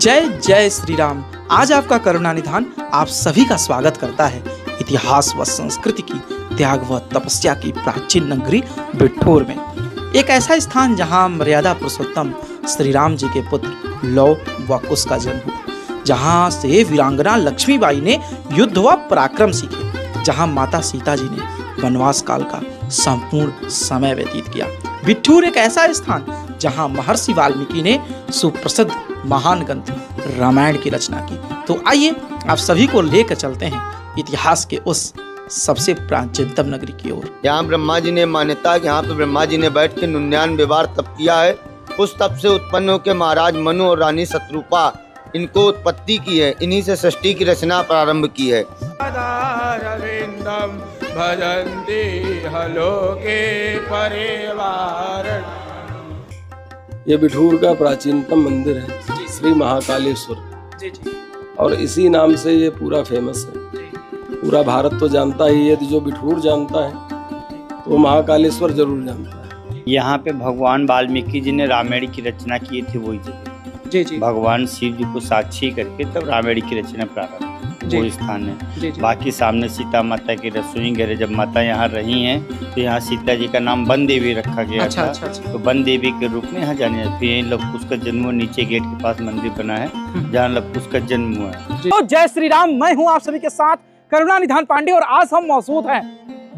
जय जय श्री राम। आज आपका करुणा निधान आप सभी का स्वागत करता है इतिहास व संस्कृति की त्याग व तपस्या की प्राचीन नगरी बिठूर में। एक ऐसा स्थान जहां मर्यादा पुरुषोत्तम श्री राम जी के पुत्र लौ व कुश का जन्म हुआ, जहां से वीरांगना लक्ष्मीबाई ने युद्ध व पराक्रम सीखे, जहां माता सीता जी ने वनवास काल का संपूर्ण समय व्यतीत किया। बिठूर एक ऐसा स्थान जहां महर्षि वाल्मीकि ने सुप्रसिद्ध महान ग्रंथ रामायण की रचना की। तो आइए आप सभी को लेकर चलते हैं इतिहास के उस सबसे प्राचीनतम नगरी की ओर। यहाँ ब्रह्मा जी ने मान्यता कि यहाँ पे ब्रह्मा जी ने बैठ के 99 बार तप किया है। उस तप से उत्पन्न होकर महाराज मनु और रानी शत्रुपा इनको उत्पत्ति की है। इन्हीं से सृष्टि की रचना प्रारंभ की है। ये बिठूर का प्राचीनतम मंदिर है, श्री महाकालेश्वर, और इसी नाम से ये पूरा फेमस है। पूरा भारत तो जानता ही है, जो बिठूर जानता है तो महाकालेश्वर जरूर जानता है। यहाँ पे भगवान वाल्मीकि जी ने रामायण की रचना की थी, वही जगह भगवान शिव जी को साक्षी करके तब रामायण की रचना प्रारंभ, वो स्थान है। बाकी सामने सीता माता की रसोई घर है। जब माता यहाँ रही हैं तो यहाँ सीता जी का नाम वन देवी रखा गया था। तो वन देवी के रूप में यहाँ जाने जाते हैं। लव कुश का जन्म हुआ, नीचे गेट के पास मंदिर बना है जहाँ लव कुश का जन्म हुआ है। तो जय श्री राम, मैं हूँ आप सभी के साथ करुणा निधान पांडे और आज हम मौजूद हैं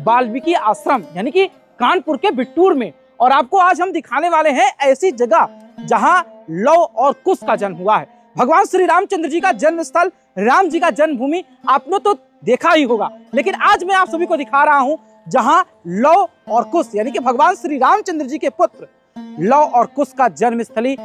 वाल्मीकि आश्रम यानी कि कानपुर के बिठूर में। और आपको आज हम दिखाने वाले हैं ऐसी जगह जहाँ लव और कुश का जन्म हुआ है। भगवान श्री रामचंद्र जी का जन्म स्थल, राम जी का जन्मभूमि आपने तो देखा ही होगा, लेकिन आज मैं आप सभी को दिखा रहा हूं जहां लव और कुश यानी कि भगवान श्री रामचंद्र जी के पुत्र लव और कुश का जन्म स्थली,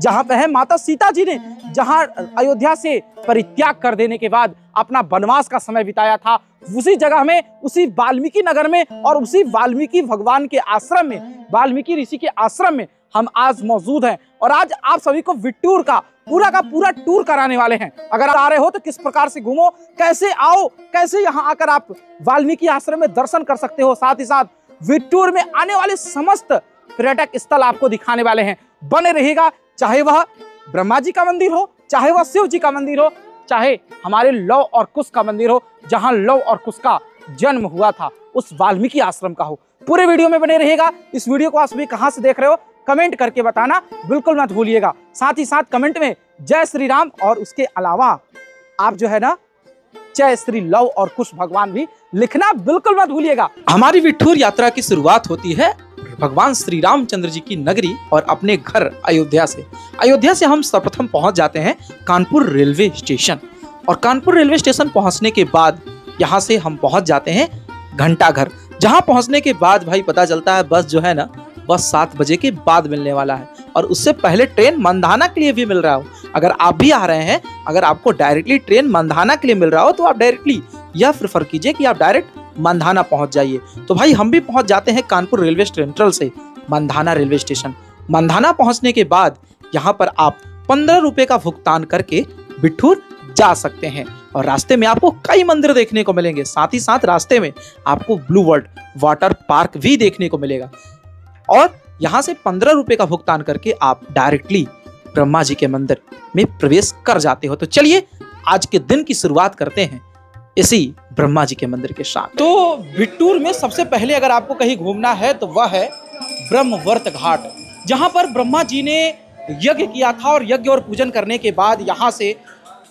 जहां पे है माता सीता जी ने जहां अयोध्या से परित्याग कर देने के बाद अपना वनवास का समय बिताया था, उसी जगह में, उसी वाल्मीकि नगर में और उसी वाल्मीकि भगवान के आश्रम में, वाल्मीकि ऋषि के आश्रम में हम आज मौजूद हैं। और आज आप सभी को बिठूर का पूरा टूर कराने वाले हैं। अगर आप आ रहे हो तो किस प्रकार से घूमो, कैसे आओ, कैसे यहाँ आकर आप वाल्मीकि आश्रम में दर्शन कर सकते हो, साथ ही साथ बिठूर में आने वाले समस्त पर्यटक स्थल आपको दिखाने वाले हैं। बने रहेगा, चाहे वह ब्रह्मा जी का मंदिर हो, चाहे वह शिव जी का मंदिर हो, चाहे हमारे लव और कुश का मंदिर हो, जहां लव और कुश का जन्म हुआ था, उस वाल्मीकि आश्रम का हो। पूरे वीडियो में बने रहेगा। इस वीडियो को आप सभी कहां से देख रहे हो कमेंट करके बताना बिल्कुल मत भूलिएगा। साथ ही साथ कमेंट में जय श्री राम और उसके अलावा आप जो है ना जय श्री लव और कुश भगवान भी लिखना बिल्कुल मत भूलिएगा। हमारी बिठूर यात्रा की शुरुआत होती है भगवान श्री रामचंद्र जी की नगरी और अपने घर अयोध्या से। अयोध्या से हम सर्वप्रथम पहुंच जाते हैं कानपुर रेलवे स्टेशन, और कानपुर रेलवे स्टेशन पहुंचने के बाद यहाँ से हम पहुंच जाते हैं घंटाघर, जहाँ पहुंचने के बाद भाई पता चलता है बस जो है ना बस 7 बजे के बाद मिलने वाला है, और उससे पहले ट्रेन मंधाना के लिए भी मिल रहा हो। अगर आप भी आ रहे हैं, अगर आपको डायरेक्टली ट्रेन मंधाना के लिए मिल रहा हो तो आप डायरेक्टली यह प्रेफर कीजिए कि आप डायरेक्ट मंधाना पहुंच जाइए। तो भाई हम भी पहुंच जाते हैं कानपुर रेलवे सेंट्रल से मंधाना रेलवे स्टेशन। मंधाना पहुंचने के बाद यहाँ पर आप 15 रुपए का भुगतान करके बिठूर जा सकते हैं, और रास्ते में आपको कई मंदिर देखने को मिलेंगे। साथ ही साथ रास्ते में आपको ब्लू वर्ल्ड वाटर पार्क भी देखने को मिलेगा, और यहाँ से 15 रुपए का भुगतान करके आप डायरेक्टली ब्रह्मा जी के मंदिर में प्रवेश कर जाते हो। तो चलिए आज के दिन की शुरुआत करते हैं इसी ब्रह्मा जी के मंदिर के साथ। तो बिठूर में सबसे पहले अगर आपको कहीं घूमना है तो वह है ब्रह्मवर्त घाट, जहाँ पर ब्रह्मा जी ने यज्ञ किया था, और यज्ञ और पूजन करने के बाद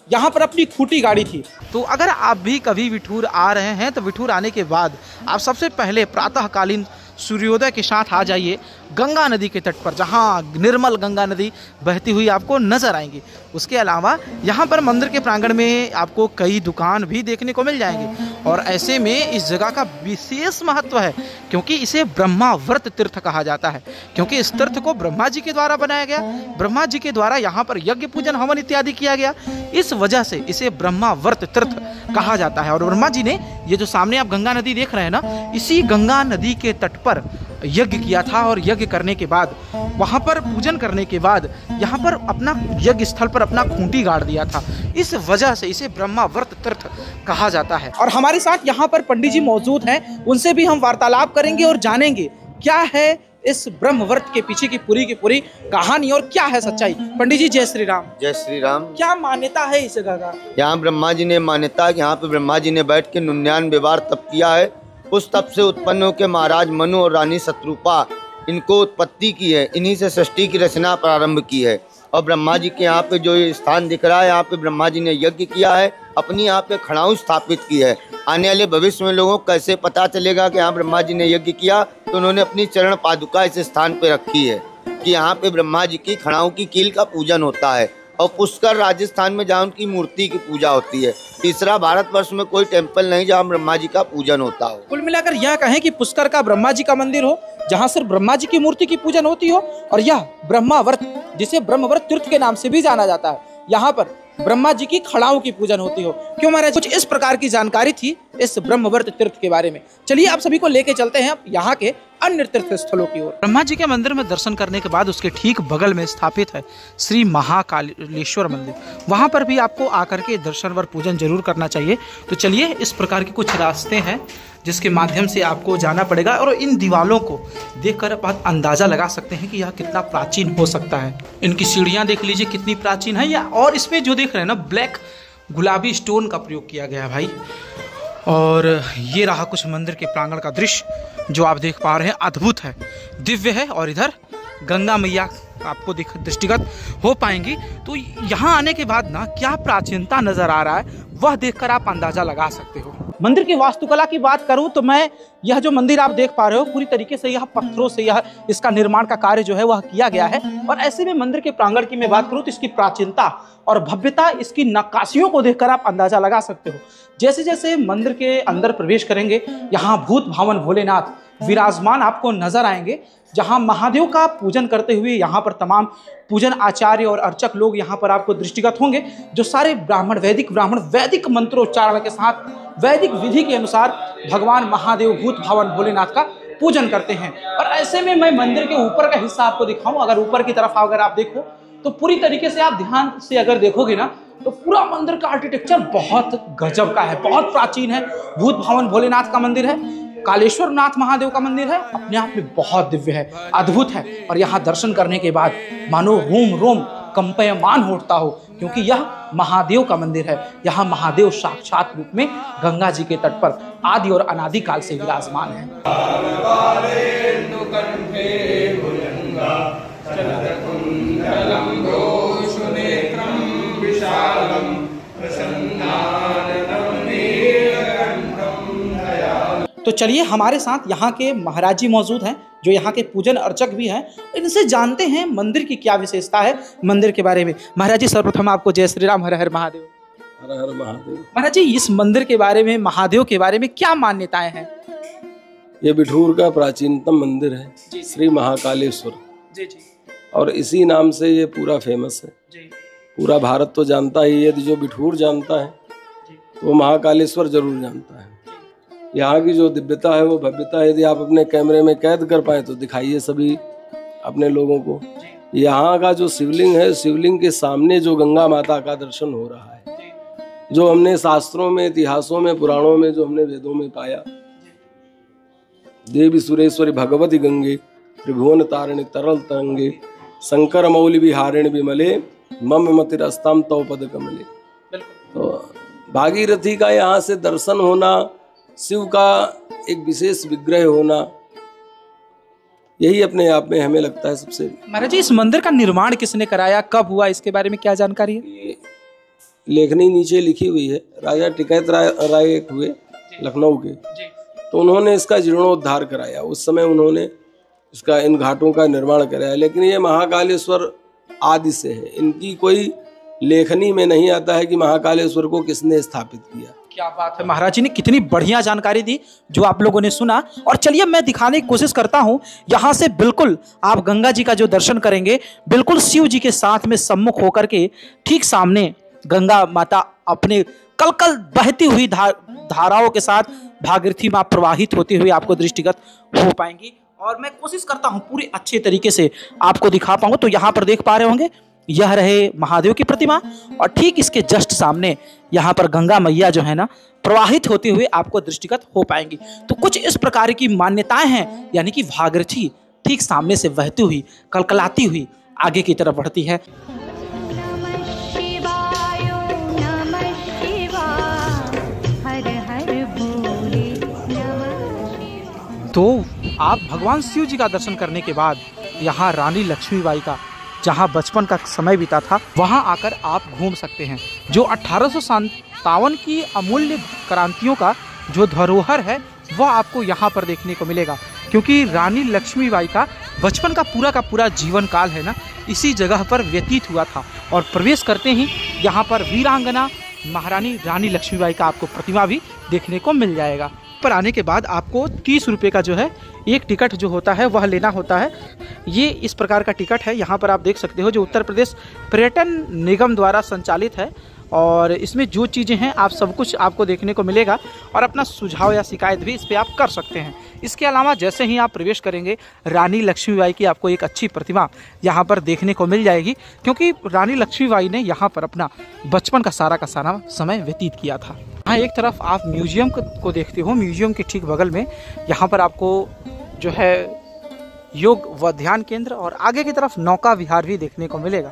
यहाँ पर अपनी खूंटी गाड़ी थी। तो अगर आप भी कभी बिठूर आ रहे हैं तो बिठूर आने के बाद आप सबसे पहले प्रातःकालीन सूर्योदय के साथ आ जाइए गंगा नदी के तट पर, जहाँ निर्मल गंगा नदी बहती हुई आपको नजर आएंगी। उसके अलावा यहाँ पर मंदिर के प्रांगण में आपको कई दुकान भी देखने को मिल जाएंगे, और ऐसे में इस जगह का विशेष महत्व है क्योंकि इसे ब्रह्मावर्त तीर्थ कहा जाता है, क्योंकि इस तीर्थ को ब्रह्मा जी के द्वारा बनाया गया, ब्रह्मा जी के द्वारा यहाँ पर यज्ञ पूजन हवन इत्यादि किया गया, इस वजह से इसे ब्रह्मावर्त तीर्थ कहा जाता है। और ब्रह्मा जी ने ये जो सामने आप गंगा नदी देख रहे हैं ना, इसी गंगा नदी के तट पर यज्ञ किया था, और यज्ञ करने के बाद वहां पर पूजन करने के बाद यहाँ पर अपना यज्ञ स्थल पर अपना खूंटी गाड़ दिया था। इस वजह से इसे ब्रह्मावर्त तीर्थ कहा जाता है। और हमारे साथ यहाँ पर पंडित जी मौजूद हैं, उनसे भी हम वार्तालाप करेंगे और जानेंगे क्या है इस ब्रह्म व्रत के पीछे की पूरी कहानी और क्या है सच्चाई। पंडित जी जय श्री राम। जय श्री राम। क्या मान्यता है इस जगह का? यहाँ ब्रह्मा जी ने मान्यता है कि यहाँ पे ब्रह्मा जी ने बैठ के 99 बार तप किया है। उस तप से उत्पन्न होकर महाराज मनु और रानी शत्रुपा इनको उत्पत्ति की है। इन्हीं से सृष्टि की रचना प्रारंभ की है। और ब्रह्मा जी के यहाँ पे जो ये स्थान दिख रहा है, यहाँ पे ब्रह्मा जी ने यज्ञ किया है, अपनी यहाँ पे खड़ाऊ स्थापित की है। आने वाले भविष्य में लोगों को कैसे पता चलेगा कि यहाँ ब्रह्मा जी ने यज्ञ किया, तो उन्होंने अपनी चरण पादुका इस स्थान पे रखी है कि यहाँ पे ब्रह्मा जी की खड़ाऊ की कील का पूजन होता है। और पुष्कर राजस्थान में जहाँ उनकी मूर्ति की पूजा होती है। तीसरा भारतवर्ष में कोई टेम्पल नहीं जहाँ ब्रह्मा जी का पूजन होता हो। कुल मिलाकर यह कहें कि पुष्कर का ब्रह्मा जी का मंदिर हो, जहाँ सिर्फ ब्रह्मा जी की मूर्ति की पूजन होती हो, और यह ब्रह्मावर्त, जिसे ब्रह्मवर्त तीर्थ के नाम से भी जाना जाता है, यहाँ पर ब्रह्मा जी की खड़ाओं की पूजन होती हो। क्यों महाराज, कुछ इस प्रकार की जानकारी थी इस ब्रह्मवर्त तीर्थ के बारे में। चलिए आप सभी को लेके चलते हैं यहाँ के अन्य तीर्थ स्थलों की ओर। ब्रह्मा जी के मंदिर में दर्शन करने के बाद उसके ठीक बगल में स्थापित है श्री महाकालेश्वर मंदिर। वहाँ पर भी आपको आकर के दर्शन व पूजन जरूर करना चाहिए। तो चलिए, इस प्रकार के कुछ रास्ते हैं जिसके माध्यम से आपको जाना पड़ेगा, और इन दीवालों को देखकर आप अंदाजा लगा सकते हैं कि यह कितना प्राचीन हो सकता है। इनकी सीढ़ियाँ देख लीजिए कितनी प्राचीन है, या और इसमें जो देख रहे हैं ना, ब्लैक गुलाबी स्टोन का प्रयोग किया गया है भाई। और ये रहा कुछ मंदिर के प्रांगण का दृश्य जो आप देख पा रहे हैं, अद्भुत है, दिव्य है। और इधर गंगा मैया आपको दृष्टिगत हो पाएंगी। तो यहाँ आने के बाद ना क्या प्राचीनता नजर आ रहा है, वह देखकर आप अंदाजा लगा सकते हो। मंदिर की वास्तुकला की बात करूं तो मैं यह जो मंदिर आप देख पा रहे हो, पूरी तरीके से यह पत्थरों से यह इसका निर्माण का कार्य जो है वह किया गया है। और ऐसे में मंदिर के प्रांगण की मैं बात करूं तो इसकी प्राचीनता और भव्यता, इसकी नक्काशियों को देखकर आप अंदाजा लगा सकते हो। जैसे जैसे मंदिर के अंदर प्रवेश करेंगे, यहाँ भूत भावन भोलेनाथ विराजमान आपको नजर आएंगे, जहां महादेव का पूजन करते हुए यहाँ पर तमाम पूजन आचार्य और अर्चक लोग यहाँ पर आपको दृष्टिगत होंगे, जो सारे ब्राह्मण वैदिक मंत्रोच्चारण के साथ वैदिक विधि के अनुसार भगवान महादेव भूत भावन भोलेनाथ का पूजन करते हैं। और ऐसे में मैं मंदिर के ऊपर का हिस्सा आपको दिखाऊं। अगर ऊपर की तरफ अगर आप देखो तो पूरी तरीके से आप ध्यान से अगर देखोगे ना, तो पूरा मंदिर का आर्किटेक्चर बहुत गजब का है, बहुत प्राचीन है। भूत भावन भोलेनाथ का मंदिर है, कालेश्वर नाथ महादेव का मंदिर है, अपने आप में बहुत दिव्य है, अद्भुत है। और यहाँ दर्शन करने के बाद मानो रोम रोम कंपयमान होता हो, क्योंकि यह महादेव का मंदिर है। यहाँ महादेव साक्षात रूप में गंगा जी के तट पर आदि और अनादि काल से विराजमान है। तो चलिए, हमारे साथ यहाँ के महाराज जी मौजूद हैं, जो यहाँ के पूजन अर्चक भी हैं। इनसे जानते हैं मंदिर की क्या विशेषता है, मंदिर के बारे में। महाराज जी, सर्वप्रथम आपको जय श्री राम, हर हर महादेव। हर हर महादेव। महाराज जी, इस मंदिर के बारे में, महादेव के बारे में क्या मान्यताएं हैं? ये बिठूर का प्राचीनतम मंदिर है, श्री महाकालेश्वर जी जी। और इसी नाम से ये पूरा फेमस है जी। पूरा भारत तो जानता ही है, जो बिठूर जानता है तो वो महाकालेश्वर जरूर जानता है। यहाँ की जो दिव्यता है, वो भव्यता है, यदि आप अपने कैमरे में कैद कर पाए तो दिखाइए सभी अपने लोगों को। यहाँ का जो शिवलिंग है, शिवलिंग के सामने जो गंगा माता का दर्शन हो रहा है, जो हमने शास्त्रों में, इतिहासों में, पुराणों में, जो हमने वेदों में पाया, देवी सुरेश्वरी भगवती गंगे त्रिभुवन तारिणी तरल तरंगे शंकर मौलि विहारिण विमले मम मतिरस्ताम तव पद कमले। तो भागीरथी का यहाँ से दर्शन होना, शिव का एक विशेष विग्रह होना, यही अपने आप में हमें लगता है सबसे। महाराज जी, इस मंदिर का निर्माण किसने कराया, कब हुआ, इसके बारे में क्या जानकारी है? लेखनी नीचे लिखी हुई है, राजा टिकैत राय हुए लखनऊ के, तो उन्होंने इसका जीर्णोद्धार कराया। उस समय उन्होंने इसका इन घाटों का निर्माण कराया। लेकिन ये महाकालेश्वर आदि से है, इनकी कोई लेखनी में नहीं आता है कि महाकालेश्वर को किसने स्थापित किया। क्या बात है, महाराज जी ने कितनी बढ़िया जानकारी दी जो आप लोगों ने सुना। और चलिए, मैं दिखाने की कोशिश करता हूं। यहाँ से बिल्कुल आप गंगा जी का जो दर्शन करेंगे, बिल्कुल शिव जी के साथ में सम्मुख होकर के ठीक सामने गंगा माता अपने कलकल बहती हुई धाराओं के साथ भागीरथी मां प्रवाहित होती हुई आपको दृष्टिगत हो पाएंगी। और मैं कोशिश करता हूं पूरी अच्छे तरीके से आपको दिखा पाऊं। तो यहाँ पर देख पा रहे होंगे, यह रहे महादेव की प्रतिमा, और ठीक इसके जस्ट सामने यहाँ पर गंगा मैया जो है ना, प्रवाहित होते हुए आपको दृष्टिगत हो पाएंगी। तो कुछ इस प्रकार की मान्यताएं हैं, यानी कि भागीरथी ठीक सामने से बहती हुई, कलकलाती हुई आगे की तरफ बढ़ती है। तो आप भगवान शिव जी का दर्शन करने के बाद यहाँ रानी लक्ष्मीबाई का जहाँ बचपन का समय बीता था वहाँ आकर आप घूम सकते हैं। जो 1857 की अमूल्य क्रांतियों का जो धरोहर है वह आपको यहाँ पर देखने को मिलेगा, क्योंकि रानी लक्ष्मीबाई का बचपन का पूरा जीवन काल है ना इसी जगह पर व्यतीत हुआ था। और प्रवेश करते ही यहाँ पर वीरांगना महारानी रानी लक्ष्मीबाई का आपको प्रतिमा भी देखने को मिल जाएगा। पर आने के बाद आपको 30 रुपये का जो है एक टिकट जो होता है वह लेना होता है। ये इस प्रकार का टिकट है, यहाँ पर आप देख सकते हो, जो उत्तर प्रदेश पर्यटन निगम द्वारा संचालित है। और इसमें जो चीज़ें हैं आप सब कुछ आपको देखने को मिलेगा और अपना सुझाव या शिकायत भी इस पर आप कर सकते हैं। इसके अलावा जैसे ही आप प्रवेश करेंगे रानी लक्ष्मीबाई की आपको एक अच्छी प्रतिमा यहाँ पर देखने को मिल जाएगी, क्योंकि रानी लक्ष्मीबाई ने यहाँ पर अपना बचपन का सारा समय व्यतीत किया था। हाँ, एक तरफ आप म्यूजियम को देखते हो, म्यूजियम के ठीक बगल में यहाँ पर आपको जो है योग व ध्यान केंद्र और आगे की तरफ नौका विहार भी देखने को मिलेगा।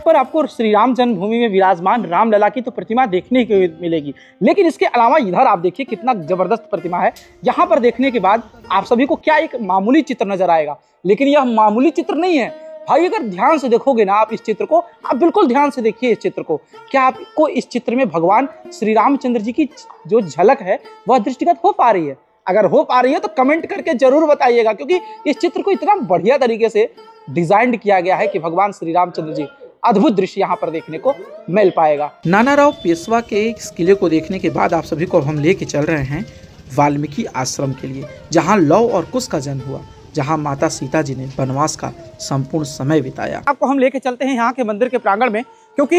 पर आपको श्री राम जन्मभूमि में विराजमान रामलला की तो प्रतिमा देखने को मिलेगी, लेकिन इसके अलावा इधर आप देखिए कितना जबरदस्त प्रतिमा है। यहाँ पर देखने के बाद आप सभी को क्या एक मामूली चित्र नजर आएगा, लेकिन यह मामूली चित्र नहीं है भाई। अगर ध्यान से देखोगे ना आप इस चित्र को, आप बिल्कुल ध्यान से देखिए इस चित्र को, क्या आपको इस चित्र में भगवान श्री रामचंद्र जी की जो झलक है वह दृष्टिगत हो पा रही है? अगर हो पा रही है तो कमेंट करके जरूर बताइएगा, क्योंकि इस चित्र को इतना बढ़िया तरीके से डिजाइन किया गया है कि भगवान श्री रामचंद्र जी अद्भुत दृश्य यहाँ पर देखने को मिल पाएगा। नानाराव पेशवा के इस किले को देखने के बाद आप सभी को हम लेके चल रहे हैं वाल्मीकि आश्रम के लिए, जहाँ लव और कुश का जन्म हुआ, जहाँ माता सीता जी ने वनवास का संपूर्ण समय बिताया। आपको हम लेके चलते हैं यहाँ के मंदिर के प्रांगण में, क्योंकि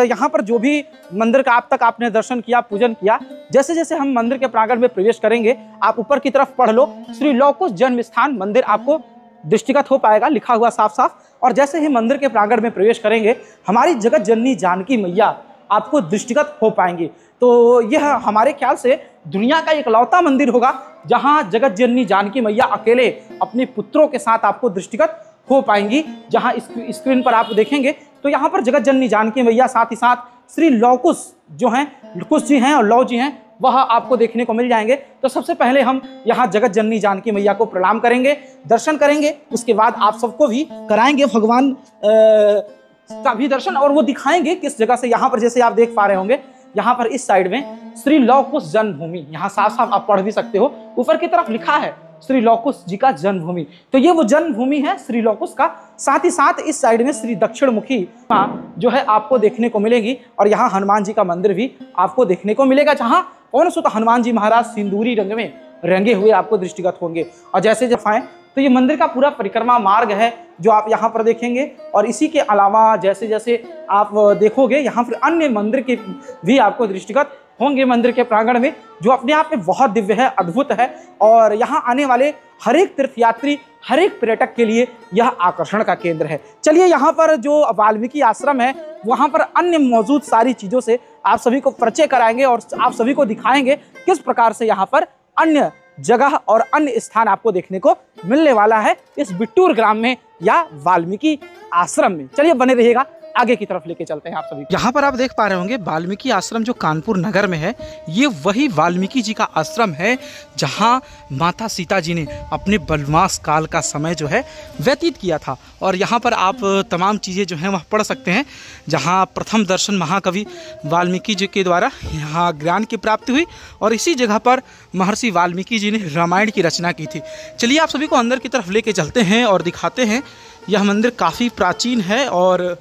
यहाँ पर जो भी मंदिर का आप तक आपने दर्शन किया, पूजन किया, जैसे जैसे हम मंदिर के प्रांगण में प्रवेश करेंगे आप ऊपर की तरफ पढ़ लो, श्री लव कुश जन्म स्थान मंदिर आपको दृष्टिगत हो पाएगा, लिखा हुआ साफ साफ। और जैसे ही मंदिर के प्रांगण में प्रवेश करेंगे हमारी जगत जननी जानकी मैया आपको दृष्टिगत हो पाएंगी। तो यह हमारे ख्याल से दुनिया का इकलौता मंदिर होगा जहां जगत जननी जानकी मैया अकेले अपने पुत्रों के साथ आपको दृष्टिगत हो पाएंगी। जहां स्क्रीन पर आप देखेंगे तो यहाँ पर जगत जननी जानकी मैया साथ ही साथ श्री लव कुश जो हैं, कुश जी हैं और लव जी हैं, वह आपको देखने को मिल जाएंगे। तो सबसे पहले हम यहाँ जगत जननी जानकी मैया को प्रणाम करेंगे, दर्शन करेंगे, उसके बाद आप सबको भी कराएंगे भगवान का भी दर्शन और वो दिखाएंगे किस जगह से। यहाँ पर जैसे आप देख पा रहे होंगे यहाँ पर इस साइड में श्री लव कुश जन्मभूमि, यहाँ साफ साफ आप पढ़ भी सकते हो, ऊपर की तरफ लिखा है श्री लव कुश जी का जन्मभूमि। तो ये वो जन्मभूमि है श्री लव कुश का। साथ ही साथ इस साइड में श्री दक्षिण मुखी माँ जो है आपको देखने को मिलेगी और यहाँ हनुमान जी का मंदिर भी आपको देखने को मिलेगा, जहाँ पवन सुत हनुमान जी महाराज सिंदूरी रंग में रंगे हुए आपको दृष्टिगत होंगे। और जैसे जब आए तो ये मंदिर का पूरा परिक्रमा मार्ग है जो आप यहाँ पर देखेंगे। और इसी के अलावा जैसे जैसे आप देखोगे यहाँ पर अन्य मंदिर के भी आपको दृष्टिगत होंगे मंदिर के प्रांगण में, जो अपने आप में बहुत दिव्य है, अद्भुत है। और यहाँ आने वाले हर एक तीर्थयात्री, हर एक पर्यटक के लिए यह आकर्षण का केंद्र है। चलिए यहाँ पर जो वाल्मीकि आश्रम है वहाँ पर अन्य मौजूद सारी चीज़ों से आप सभी को परिचय कराएंगे और आप सभी को दिखाएंगे किस प्रकार से यहाँ पर अन्य जगह और अन्य स्थान आपको देखने को मिलने वाला है इस बिट्टूर ग्राम में या वाल्मीकि आश्रम में। चलिए बने रहिएगा, आगे की तरफ लेके चलते हैं आप सभी। यहाँ पर आप देख पा रहे होंगे वाल्मीकि आश्रम जो कानपुर नगर में है, ये वही वाल्मीकि जी का आश्रम है जहाँ माता सीता जी ने अपने वनवास काल का समय जो है व्यतीत किया था। और यहाँ पर आप तमाम चीज़ें जो हैं वह पढ़ सकते हैं, जहाँ प्रथम दर्शन महाकवि वाल्मीकि जी के द्वारा यहाँ ज्ञान की प्राप्ति हुई और इसी जगह पर महर्षि वाल्मीकि जी ने रामायण की रचना की थी। चलिए आप सभी को अंदर की तरफ लेके चलते हैं और दिखाते हैं। यह मंदिर काफ़ी प्राचीन है और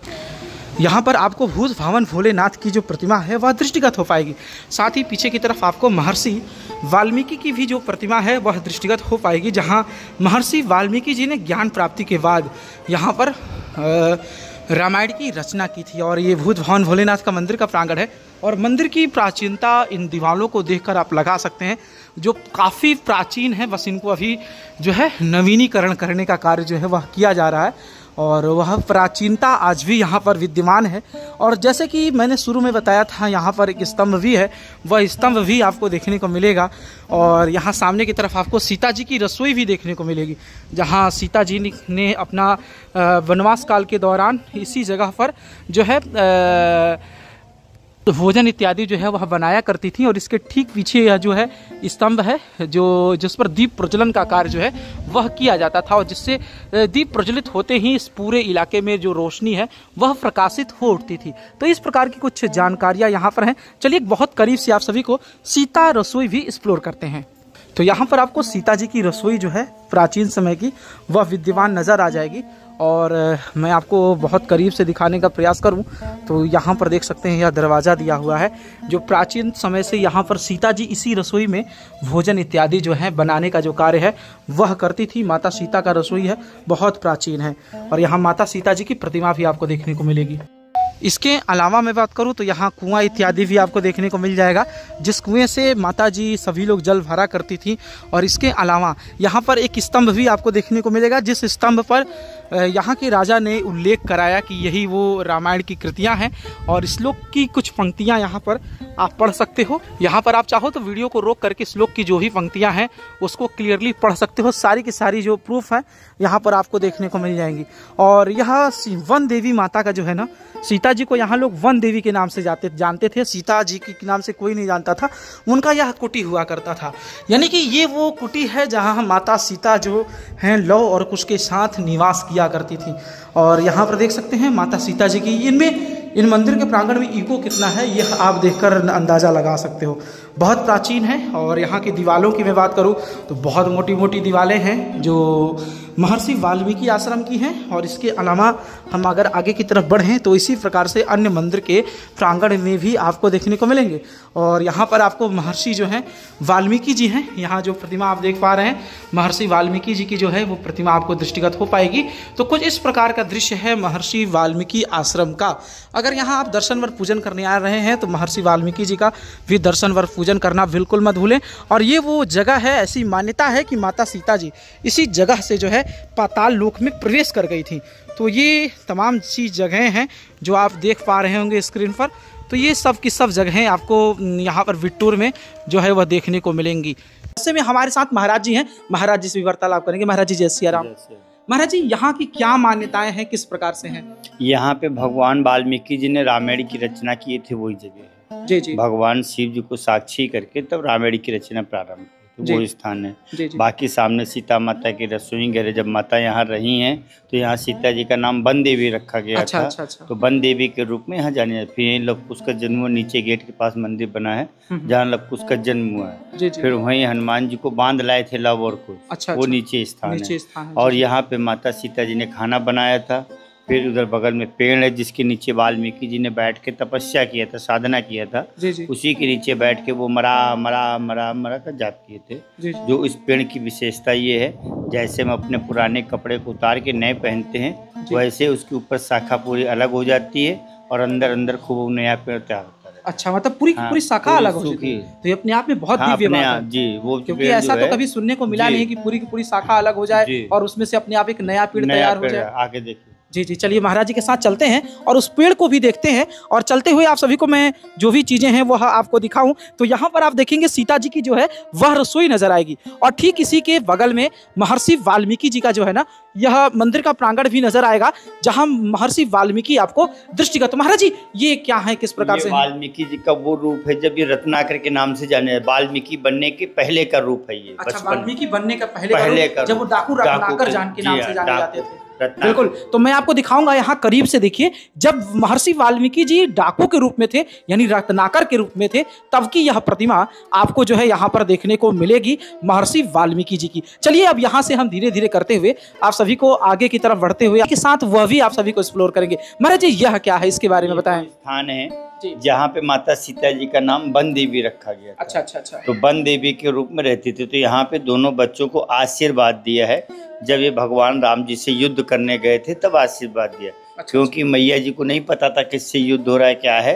यहाँ पर आपको भूत भावन भोलेनाथ की जो प्रतिमा है वह दृष्टिगत हो पाएगी। साथ ही पीछे की तरफ आपको महर्षि वाल्मीकि की भी जो प्रतिमा है वह दृष्टिगत हो पाएगी, जहाँ महर्षि वाल्मीकि जी ने ज्ञान प्राप्ति के बाद यहाँ पर रामायण की रचना की थी। और ये भूत भावन भोलेनाथ का मंदिर का प्रांगण है और मंदिर की प्राचीनता इन दीवारों को देखकर आप लगा सकते हैं जो काफ़ी प्राचीन है, बस इनको अभी जो है नवीनीकरण करने का कार्य जो है वह किया जा रहा है। और वह प्राचीनता आज भी यहाँ पर विद्यमान है। और जैसे कि मैंने शुरू में बताया था, यहाँ पर एक स्तंभ भी है, वह स्तंभ भी आपको देखने को मिलेगा। और यहाँ सामने की तरफ आपको सीता जी की रसोई भी देखने को मिलेगी, जहाँ सीता जी ने अपना वनवास काल के दौरान इसी जगह पर जो है भोजन इत्यादि जो है वह बनाया करती थी। और इसके ठीक पीछे यह जो है स्तंभ है जो जिस पर दीप प्रज्वलन का कार्य जो है वह किया जाता था, और जिससे दीप प्रज्वलित होते ही इस पूरे इलाके में जो रोशनी है वह प्रकाशित हो उठती थी। तो इस प्रकार की कुछ जानकारियां यहाँ पर हैं। चलिए बहुत करीब से आप सभी को सीता रसोई भी एक्सप्लोर करते हैं। तो यहाँ पर आपको सीता जी की रसोई जो है प्राचीन समय की वह विद्यमान नज़र आ जाएगी। और मैं आपको बहुत करीब से दिखाने का प्रयास करूं तो यहाँ पर देख सकते हैं यह दरवाज़ा दिया हुआ है, जो प्राचीन समय से यहाँ पर सीता जी इसी रसोई में भोजन इत्यादि जो है बनाने का जो कार्य है वह करती थी। माता सीता का रसोई है, बहुत प्राचीन है। और यहाँ माता सीता जी की प्रतिमा भी आपको देखने को मिलेगी। इसके अलावा मैं बात करूं तो यहाँ कुआं इत्यादि भी आपको देखने को मिल जाएगा, जिस कुएं से माता जी सभी लोग जल भरा करती थी। और इसके अलावा यहाँ पर एक स्तंभ भी आपको देखने को मिलेगा, जिस स्तंभ पर यहाँ के राजा ने उल्लेख कराया कि यही वो रामायण की कृतियाँ हैं। और श्लोक की कुछ पंक्तियाँ यहाँ पर आप पढ़ सकते हो। यहाँ पर आप चाहो तो वीडियो को रोक करके श्लोक की जो भी पंक्तियाँ हैं उसको क्लियरली पढ़ सकते हो। सारी की सारी जो प्रूफ है यहाँ पर आपको देखने को मिल जाएंगी। और यह वन देवी माता का जो है ना, सीता जी को यहाँ लोग वन देवी के नाम से जानते थे, सीता जी के नाम से कोई नहीं जानता था। उनका यह कुटी हुआ करता था, यानी कि ये वो कुटी है जहाँ माता सीता जो हैं लव और कुश के साथ निवास किया करती थी। और यहाँ पर देख सकते हैं माता सीता जी की इन मंदिर के प्रांगण में इको कितना है यह आप देखकर अंदाज़ा लगा सकते हो। बहुत प्राचीन है। और यहाँ की दीवारों की मैं बात करूँ तो बहुत मोटी मोटी दीवारें हैं जो महर्षि वाल्मीकि आश्रम की हैं। और इसके अलावा हम अगर आगे की तरफ बढ़ें तो इसी प्रकार से अन्य मंदिर के प्रांगण में भी आपको देखने को मिलेंगे। और यहाँ पर आपको महर्षि जो हैं वाल्मीकि जी हैं, यहाँ जो प्रतिमा आप देख पा रहे हैं महर्षि वाल्मीकि जी की जो है वो प्रतिमा आपको दृष्टिगत हो पाएगी। तो कुछ इस प्रकार का दृश्य है महर्षि वाल्मीकि आश्रम का। अगर यहाँ आप दर्शन व पूजन करने आ रहे हैं तो महर्षि वाल्मीकि जी का भी दर्शन व पूजन करना बिल्कुल मत भूलें। और ये वो जगह है, ऐसी मान्यता है कि माता सीता जी इसी जगह से जो है पाताल लोक में प्रवेश कर गई थी। तो ये तमाम सी जगहें हैं जो आप देख पा रहे होंगे स्क्रीन पर। तो ये सब की सब जगहें आपको यहाँ पर बिट्टूर में जो है वह देखने को मिलेंगी। ऐसे में हमारे साथ महाराज जी हैं, महाराज जी से भी वार्तालाप करेंगे। महाराज जी जय सिया राम। महाराज जी यहाँ की क्या मान्यताएं हैं, किस प्रकार से हैं? यहाँ पे भगवान वाल्मीकि जी ने रामायण की रचना की थी, वही जगह है। जी जी। भगवान शिव जी को साक्षी करके तब रामायण की रचना प्रारंभ, तो वो स्थान है। जी जी। बाकी सामने सीता माता की रसोई घर है। जब माता यहाँ रही हैं तो यहाँ सीता जी का नाम वन देवी रखा गया था। अच्छा। तो वन देवी के रूप में यहाँ जाने जाते। फिर लव कुश का जन्म हुआ, नीचे गेट के पास मंदिर बना है जहाँ लव कुश का जन्म हुआ है। जी जी। फिर वहीं हनुमान जी को बांध लाए थे लव और कुश। अच्छा। वो नीचे स्थान है। और यहाँ पे माता सीता जी ने खाना बनाया था। फिर उधर बगल में पेड़ है जिसके नीचे वाल्मीकि जी ने बैठ के तपस्या किया था, साधना किया था। जी जी। उसी के नीचे बैठ के वो मरा मरा मरा मरा का जाप किए थे। जी जी। जो इस पेड़ की विशेषता ये है, जैसे हम अपने पुराने कपड़े को उतार के नए पहनते हैं वैसे उसके ऊपर शाखा पूरी अलग हो जाती है और अंदर अंदर खूब नया पेड़ तैयार होता है। अच्छा, मतलब पूरी पूरी शाखा अलग हो जाती है। तो ये अपने आप में बहुत दिव्य बात है जी। वो क्योंकि ऐसा तो कभी सुनने को मिला नहीं कि पूरी की पूरी शाखा अलग हो जाए और उसमें से अपने आप एक नया पेड़ तैयार हो जाए। आगे देखिए। जी जी, चलिए महाराज जी के साथ चलते हैं और उस पेड़ को भी देखते हैं। और चलते हुए आप सभी को मैं जो भी चीज़ें हैं वह आपको दिखाऊं। तो यहाँ पर आप देखेंगे सीता जी की जो है वह रसोई नजर आएगी और ठीक इसी के बगल में महर्षि वाल्मीकि जी का जो है ना यह मंदिर का प्रांगण भी नजर आएगा, जहाँ महर्षि वाल्मीकि आपको दृष्टिगत। महाराज जी ये क्या है, किस प्रकार से? वाल्मीकि जी का वो रूप है जब ये रत्नाकर के नाम से जाने, वाल्मीकि बनने के पहले का रूप है ये। अच्छा, वाल्मीकि बनने का पहले का जब वो डाकू रत्नाकर जान के नाम से जाने जाते थे। बिल्कुल, तो मैं आपको दिखाऊंगा यहाँ करीब से। देखिए, जब महर्षि वाल्मीकि जी डाकू के रूप में थे यानी रत्नाकर के रूप में थे, तब की यह प्रतिमा आपको जो है यहाँ पर देखने को मिलेगी महर्षि वाल्मीकि जी की। चलिए अब यहाँ से हम धीरे धीरे करते हुए आप सभी को आगे की तरफ बढ़ते हुए के साथ वह भी आप सभी को एक्सप्लोर करेंगे। महाराज जी यह क्या है, इसके बारे में बताएं। स्थान है जहाँ पे माता सीता जी का नाम वन देवी रखा गया था। अच्छा। तो वन देवी के रूप में रहती थी। तो यहाँ पे दोनों बच्चों को आशीर्वाद दिया है। जब ये भगवान राम जी से युद्ध करने गए थे तब आशीर्वाद दिया। क्योंकि मैया जी को नहीं पता था किससे युद्ध हो रहा है क्या है,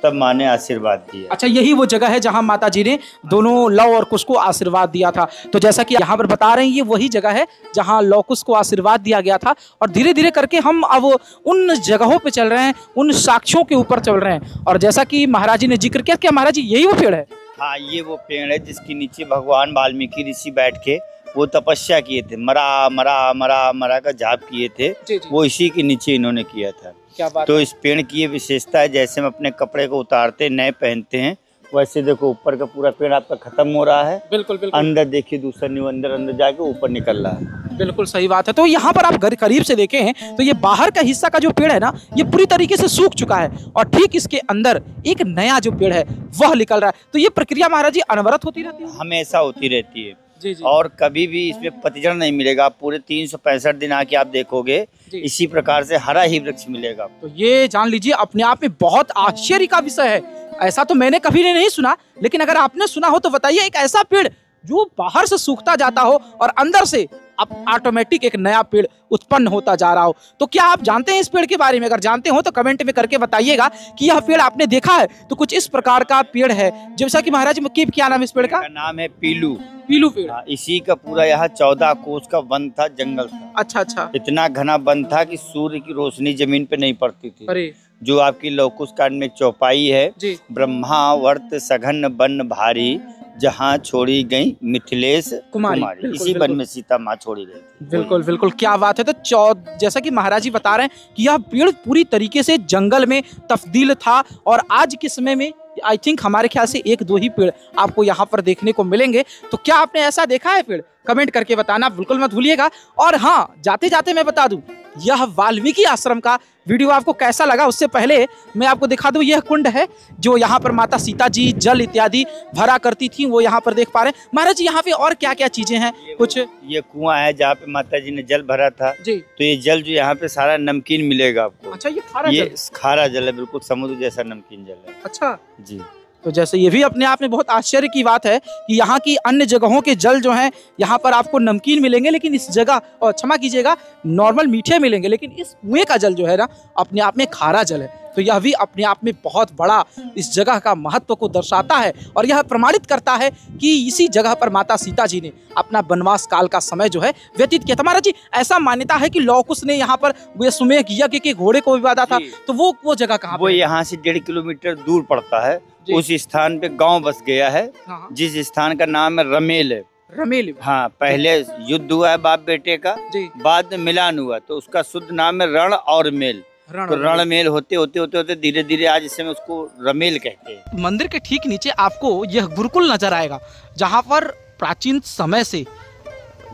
तब माँ ने आशीर्वाद दिया। अच्छा, यही वो जगह है जहां माता जी ने दोनों लव और कुश को आशीर्वाद दिया था। तो जैसा कि यहाँ पर बता रहे हैं, ये वही जगह है जहां लव कुश को आशीर्वाद दिया गया था। और धीरे धीरे करके हम अब उन जगहों पे चल रहे हैं, उन साक्ष्यों के ऊपर चल रहे हैं। और जैसा कि महाराज जी ने जिक्र किया, क्या महाराज जी यही वो पेड़ है? हाँ, ये वो पेड़ है जिसके नीचे भगवान वाल्मीकि ऋषि बैठ के वो तपस्या किए थे, मरा मरा मरा मरा का जाप किए थे। जी जी। वो इसी के नीचे इन्होंने किया था। क्या बात तो इस पेड़ की ये विशेषता है, जैसे हम अपने कपड़े को उतारते नए पहनते हैं, वैसे देखो ऊपर का पूरा पेड़ आपका खत्म हो रहा है। बिल्कुल बिल्कुल। अंदर देखिए दूसरा न्यू अंदर जाके ऊपर निकल रहा है। बिल्कुल सही बात है। तो यहाँ पर आप करीब से देखे हैं तो ये बाहर का हिस्सा का जो पेड़ है ना, ये पूरी तरीके से सूख चुका है और ठीक इसके अंदर एक नया जो पेड़ है वह निकल रहा है। तो ये प्रक्रिया महाराज जी अनवरत होती रहती है? हमेशा होती रहती है। जी जी। और कभी भी इसमें पतझड़ नहीं मिलेगा। आप पूरे 365 दिन आके आप देखोगे इसी प्रकार से हरा ही वृक्ष मिलेगा। तो ये जान लीजिए अपने आप में बहुत आश्चर्य का विषय है। ऐसा तो मैंने कभी नहीं सुना, लेकिन अगर आपने सुना हो तो बताइए, एक ऐसा पेड़ जो बाहर से सूखता जाता हो और अंदर से अब ऑटोमेटिक एक नया पेड़ उत्पन्न होता जा रहा हो। तो क्या आप जानते हैं इस पेड़ के बारे में? अगर जानते हो तो कमेंट में करके बताइएगा कि यह पेड़ आपने देखा है तो कुछ इस प्रकार का पेड़ है। जैसा कि महाराज क्या नाम है इस पेड़ का? नाम है पीलू। पीलू पेड़। इसी का पूरा यहाँ 14 कोस का वन था, जंगल था। अच्छा अच्छा। इतना घना वन था कि सूर्य की रोशनी जमीन पे नहीं पड़ती थी। अरे जो आपकी लौकुश कांड में चौपाई है, ब्रह्मा वर्त सघन वन भारी, जहाँ छोड़ी गई मिथिलेश कुमारी। इसी वन में सीता माँ छोड़ी गई थी। बिल्कुल बिल्कुल, क्या बात है। तो जैसा कि महाराज जी बता रहे हैं कि यह पेड़ पूरी तरीके से जंगल में तब्दील था और आज के समय में आई थिंक हमारे ख्याल से 1-2 ही पेड़ आपको यहाँ पर देखने को मिलेंगे। तो क्या आपने ऐसा देखा है पेड़? कमेंट करके बताना बिल्कुल मत भूलिएगा। और हाँ, जाते जाते मैं बता दूं, यह वाल्मीकि आश्रम का वीडियो आपको कैसा लगा उससे पहले मैं आपको दिखा दूं, यह कुंड है जो यहाँ पर माता सीता जी जल इत्यादि भरा करती थी, वो यहाँ पर देख पा रहे हैं। महाराज जी यहाँ पे और क्या क्या चीजें हैं? कुछ ये कुआं है जहाँ पे माता जी ने जल भरा था जी। तो ये जल जो यहाँ पे सारा नमकीन मिलेगा आपको। अच्छा, ये खारा ये जल? खारा जल है, बिल्कुल समुद्र जैसा नमकीन जल है। अच्छा जी। तो जैसे ये भी अपने आप में बहुत आश्चर्य की बात है कि यहाँ की अन्य जगहों के जल जो हैं यहाँ पर आपको नमकीन मिलेंगे, लेकिन इस जगह, और क्षमा कीजिएगा, नॉर्मल मीठे मिलेंगे, लेकिन इस कुएं का जल जो है ना अपने आप में खारा जल है। तो यह भी अपने आप में बहुत बड़ा इस जगह का महत्व को दर्शाता है और यह प्रमाणित करता है कि इसी जगह पर माता सीता जी ने अपना वनवास काल का समय जो है व्यतीत किया था। महाराज जी, ऐसा मान्यता है कि लव कुश ने यहाँ पर सुमेघ यज्ञ के घोड़े को भी बांधा था, तो वो जगह कहाँ? वो यहाँ से 1.5 किलोमीटर दूर पड़ता है। उस स्थान पे गांव बस गया है, जिस स्थान का नाम है रमेल है। रमेल? हाँ, पहले युद्ध हुआ है बाप बेटे का, बाद में मिलान हुआ, तो उसका शुद्ध नाम है रण और मेल। तो रणमेल होते होते होते होते धीरे धीरे आज इस समय उसको रमेल कहते हैं। मंदिर के ठीक नीचे आपको यह गुरुकुल नजर आएगा, जहाँ पर प्राचीन समय से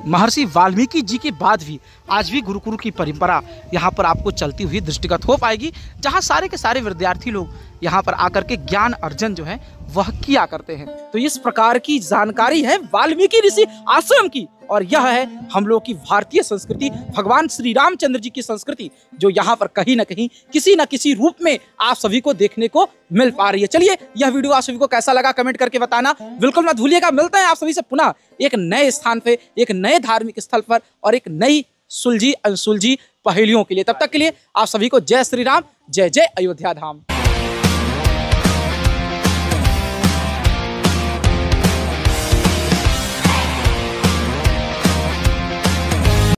महर्षि वाल्मीकि जी के बाद भी आज भी गुरुकुल की परंपरा यहाँ पर आपको चलती हुई दृष्टिगत हो पाएगी, जहाँ सारे के सारे विद्यार्थी लोग यहाँ पर आकर के ज्ञान अर्जन जो है वह किया करते हैं। तो इस प्रकार की जानकारी है वाल्मीकि ऋषि आश्रम की और यह है हम लोग की भारतीय संस्कृति, भगवान श्री रामचंद्र जी की संस्कृति, जो यहाँ पर कहीं ना कहीं किसी न किसी रूप में आप सभी को देखने को मिल पा रही है। चलिए, यह वीडियो आप सभी को कैसा लगा कमेंट करके बताना बिल्कुल मत भूलिएगा। मिलते हैं आप सभी से पुनः एक नए स्थान पे, एक नए धार्मिक स्थल पर और एक नई सुलझी अनसुलझी पहेलियों के लिए। तब तक के लिए आप सभी को जय श्री राम, जय जय अयोध्या धाम।